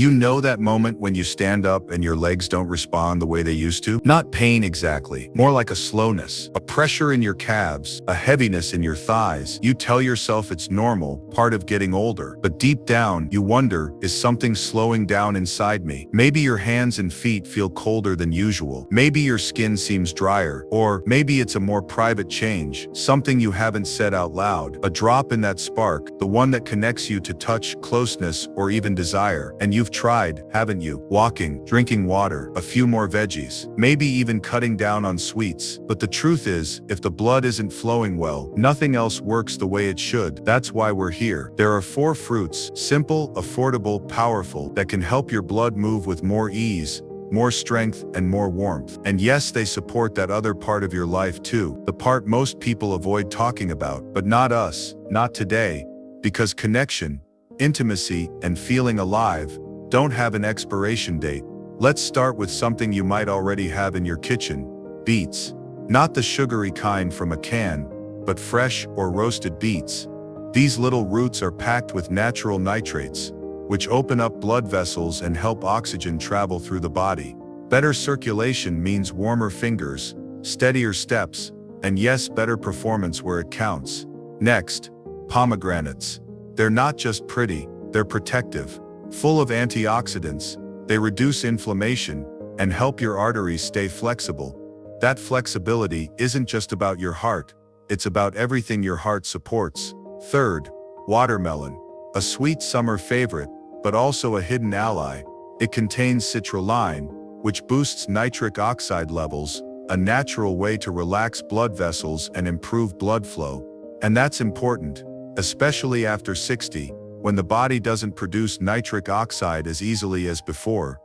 You know that moment when you stand up and your legs don't respond the way they used to? Not pain exactly, more like a slowness, a pressure in your calves, a heaviness in your thighs. You tell yourself it's normal, part of getting older. But deep down, you wonder, is something slowing down inside me? Maybe your hands and feet feel colder than usual. Maybe your skin seems drier. Or maybe it's a more private change, something you haven't said out loud. A drop in that spark, the one that connects you to touch, closeness, or even desire. And you've tried, haven't you? Walking, drinking water, a few more veggies, maybe even cutting down on sweets. But the truth is, if the blood isn't flowing well, nothing else works the way it should. That's why we're here. There are 4 fruits, simple, affordable, powerful, that can help your blood move with more ease, more strength, and more warmth. And yes, they support that other part of your life too, the part most people avoid talking about. But not us, not today, because connection, intimacy, and feeling alive don't have an expiration date. Let's start with something you might already have in your kitchen: beets. Not the sugary kind from a can, but fresh or roasted beets. These little roots are packed with natural nitrates, which open up blood vessels and help oxygen travel through the body. Better circulation means warmer fingers, steadier steps, and yes, better performance where it counts. Next, pomegranates. They're not just pretty, they're protective. Full of antioxidants, they reduce inflammation and help your arteries stay flexible. That flexibility isn't just about your heart, it's about everything your heart supports. Third, watermelon. A sweet summer favorite, but also a hidden ally. It contains citrulline, which boosts nitric oxide levels, a natural way to relax blood vessels and improve blood flow. And that's important, especially after 60, when the body doesn't produce nitric oxide as easily as before.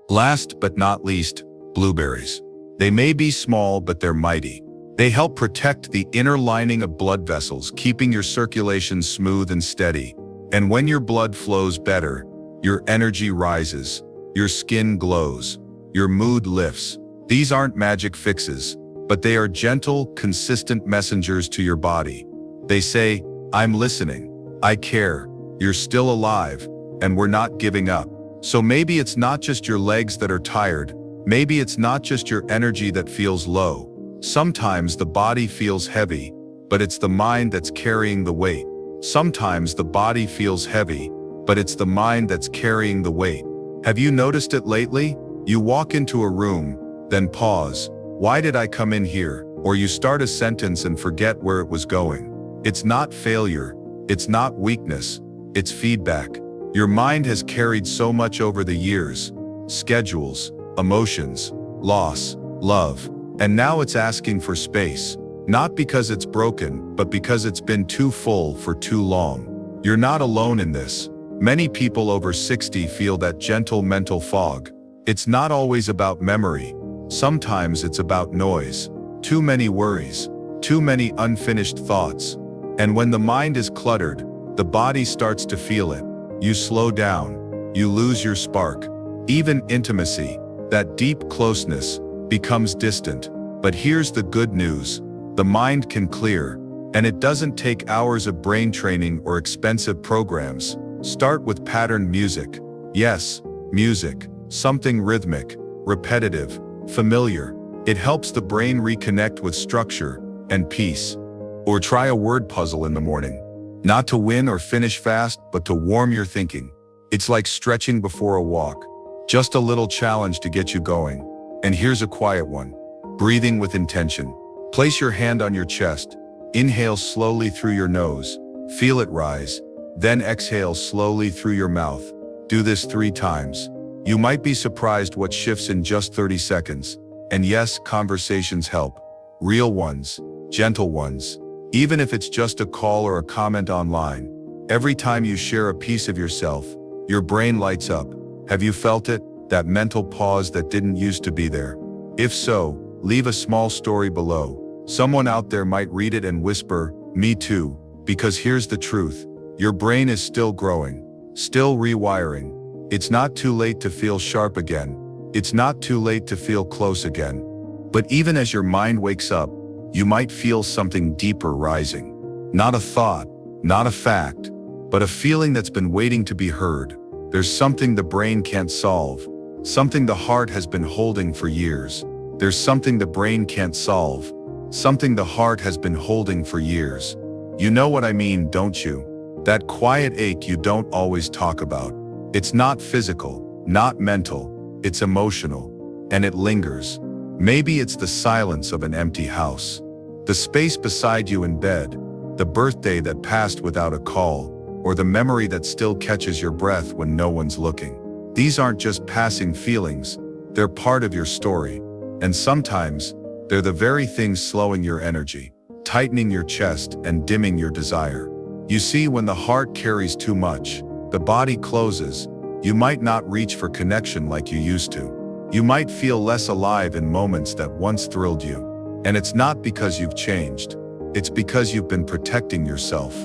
Last but not least, blueberries. They may be small, but they're mighty. They help protect the inner lining of blood vessels, keeping your circulation smooth and steady. And when your blood flows better, your energy rises, your skin glows, your mood lifts. These aren't magic fixes, but they are gentle, consistent messengers to your body. They say, I'm listening, I care, you're still alive, and we're not giving up. So maybe it's not just your legs that are tired, maybe it's not just your energy that feels low. Sometimes the body feels heavy, but it's the mind that's carrying the weight. Sometimes the body feels heavy, but it's the mind that's carrying the weight. Have you noticed it lately? You walk into a room, then pause. Why did I come in here? Or you start a sentence and forget where it was going. It's not failure, it's not weakness, it's feedback. Your mind has carried so much over the years: schedules, emotions, loss, love. And now it's asking for space. Not because it's broken, but because it's been too full for too long. You're not alone in this. Many people over 60 feel that gentle mental fog. It's not always about memory. Sometimes it's about noise. Too many worries, too many unfinished thoughts. And when the mind is cluttered, the body starts to feel it. You slow down, you lose your spark. Even intimacy, that deep closeness, becomes distant. But here's the good news. The mind can clear, and it doesn't take hours of brain training or expensive programs. Start with patterned music. Yes, music. Something rhythmic, repetitive, familiar. It helps the brain reconnect with structure and peace. Or try a word puzzle in the morning. Not to win or finish fast, but to warm your thinking. It's like stretching before a walk. Just a little challenge to get you going. And here's a quiet one. Breathing with intention. Place your hand on your chest. Inhale slowly through your nose. Feel it rise. Then exhale slowly through your mouth. Do this 3 times. You might be surprised what shifts in just 30 seconds. And yes, conversations help. Real ones, gentle ones. Even if it's just a call or a comment online. Every time you share a piece of yourself, your brain lights up. Have you felt it? That mental pause that didn't used to be there? If so, leave a small story below. Someone out there might read it and whisper, "Me too." Because here's the truth. Your brain is still growing, still rewiring. It's not too late to feel sharp again. It's not too late to feel close again. But even as your mind wakes up, you might feel something deeper rising. Not a thought, not a fact, but a feeling that's been waiting to be heard. There's something the brain can't solve. Something the heart has been holding for years. There's something the brain can't solve. Something the heart has been holding for years. You know what I mean, don't you? That quiet ache you don't always talk about. It's not physical, not mental, it's emotional, and it lingers. Maybe it's the silence of an empty house, the space beside you in bed, the birthday that passed without a call, or the memory that still catches your breath when no one's looking. These aren't just passing feelings, they're part of your story. And sometimes, they're the very things slowing your energy, tightening your chest and dimming your desire. You see, when the heart carries too much, the body closes. You might not reach for connection like you used to. You might feel less alive in moments that once thrilled you. And it's not because you've changed. It's because you've been protecting yourself.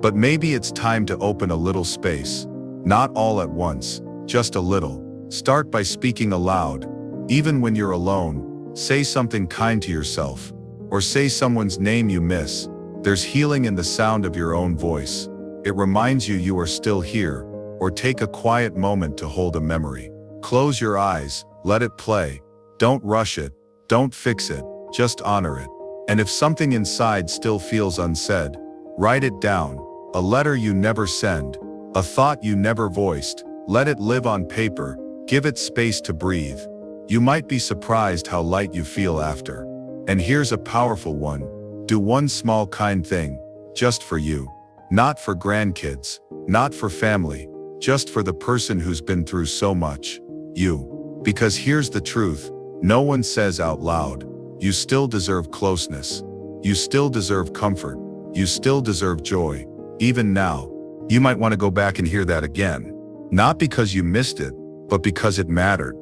But maybe it's time to open a little space. Not all at once, just a little. Start by speaking aloud. Even when you're alone, say something kind to yourself. Or say someone's name you miss. There's healing in the sound of your own voice. It reminds you you are still here. Or take a quiet moment to hold a memory. Close your eyes, let it play. Don't rush it, don't fix it, just honor it. And if something inside still feels unsaid, write it down. A letter you never send, a thought you never voiced. Let it live on paper, give it space to breathe. You might be surprised how light you feel after. And here's a powerful one. Do one small kind thing, just for you. Not for grandkids, not for family, just for the person who's been through so much. You. Because here's the truth, no one says out loud, you still deserve closeness. You still deserve comfort. You still deserve joy. Even now, you might want to go back and hear that again. Not because you missed it, but because it mattered.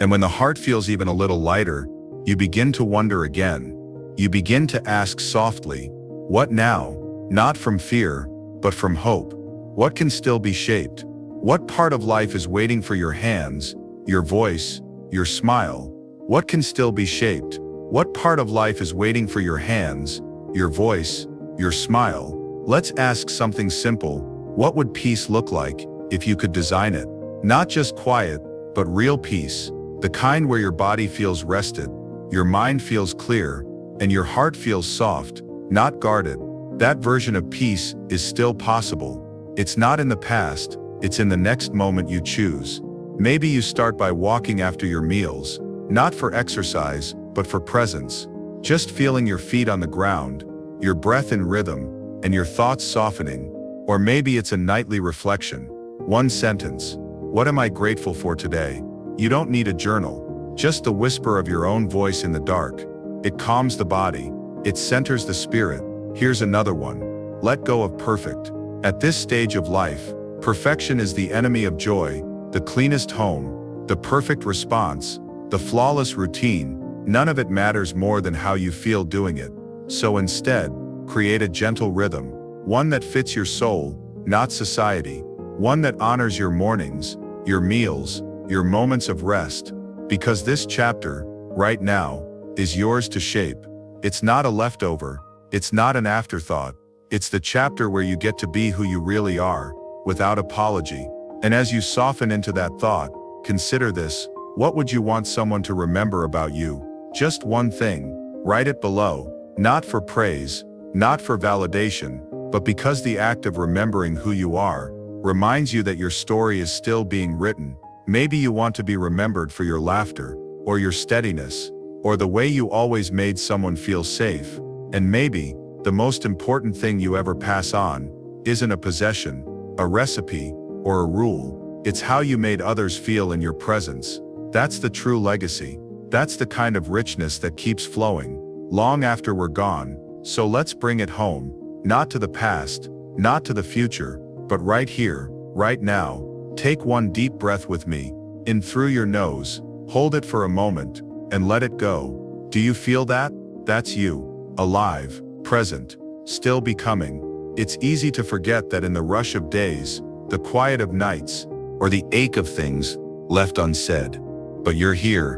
And when the heart feels even a little lighter, you begin to wonder again. You begin to ask softly, what now? Not from fear, but from hope. What can still be shaped? What part of life is waiting for your hands, your voice, your smile? What can still be shaped? What part of life is waiting for your hands, your voice, your smile? Let's ask something simple. What would peace look like if you could design it? Not just quiet, but real peace. The kind where your body feels rested, your mind feels clear, and your heart feels soft, not guarded. That version of peace is still possible. It's not in the past, it's in the next moment you choose. Maybe you start by walking after your meals, not for exercise, but for presence. Just feeling your feet on the ground, your breath in rhythm, and your thoughts softening. Or maybe it's a nightly reflection. One sentence. What am I grateful for today? You don't need a journal, just the whisper of your own voice in the dark. It calms the body. It centers the spirit. Here's another one. Let go of perfect. At this stage of life, perfection is the enemy of joy. The cleanest home, the perfect response, the flawless routine, none of it matters more than how you feel doing it. So instead, create a gentle rhythm, one that fits your soul, not society, one that honors your mornings, your meals, your moments of rest. Because this chapter, right now, is yours to shape. It's not a leftover, it's not an afterthought, it's the chapter where you get to be who you really are, without apology. And as you soften into that thought, consider this. What would you want someone to remember about you? Just one thing. Write it below. Not for praise, not for validation, but because the act of remembering who you are reminds you that your story is still being written. Maybe you want to be remembered for your laughter, or your steadiness, or the way you always made someone feel safe. And maybe, the most important thing you ever pass on isn't a possession, a recipe, or a rule. It's how you made others feel in your presence. That's the true legacy. That's the kind of richness that keeps flowing, long after we're gone. So let's bring it home, not to the past, not to the future, but right here, right now. Take one deep breath with me, in through your nose, hold it for a moment, and let it go. Do you feel that? That's you, alive, present, still becoming. It's easy to forget that in the rush of days, the quiet of nights, or the ache of things left unsaid. But you're here,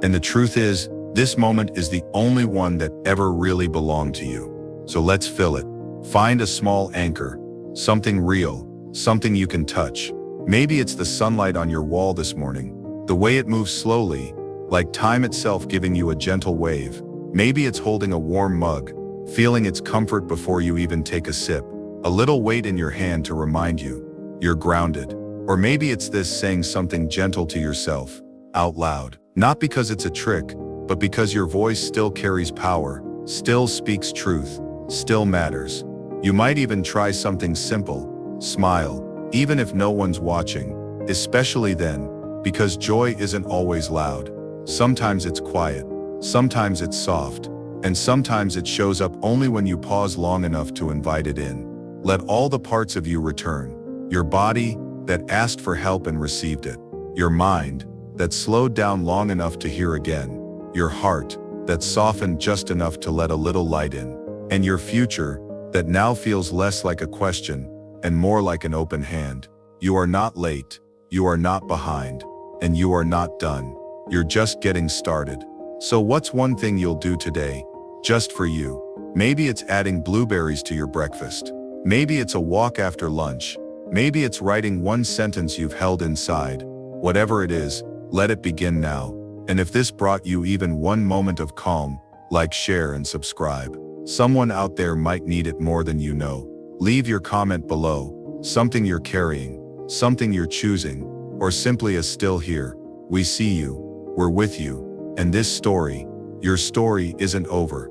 and the truth is, this moment is the only one that ever really belonged to you. So let's fill it. Find a small anchor, something real, something you can touch. Maybe it's the sunlight on your wall this morning, the way it moves slowly, like time itself giving you a gentle wave. Maybe it's holding a warm mug, feeling its comfort before you even take a sip, a little weight in your hand to remind you you're grounded. Or maybe it's this saying something gentle to yourself, out loud. Not because it's a trick, but because your voice still carries power, still speaks truth, still matters. You might even try something simple, smile, even if no one's watching, especially then, because joy isn't always loud. Sometimes it's quiet, sometimes it's soft, and sometimes it shows up only when you pause long enough to invite it in. Let all the parts of you return. Your body, that asked for help and received it. Your mind, that slowed down long enough to hear again. Your heart, that softened just enough to let a little light in. And your future, that now feels less like a question and more like an open hand. You are not late, you are not behind, and you are not done. You're just getting started. So what's one thing you'll do today, just for you? Maybe it's adding blueberries to your breakfast. Maybe it's a walk after lunch. Maybe it's writing one sentence you've held inside. Whatever it is, let it begin now. And if this brought you even one moment of calm, like, share, and subscribe. Someone out there might need it more than you know. Leave your comment below, something you're carrying, something you're choosing, or simply a still here. We see you, we're with you, and this story, your story, isn't over.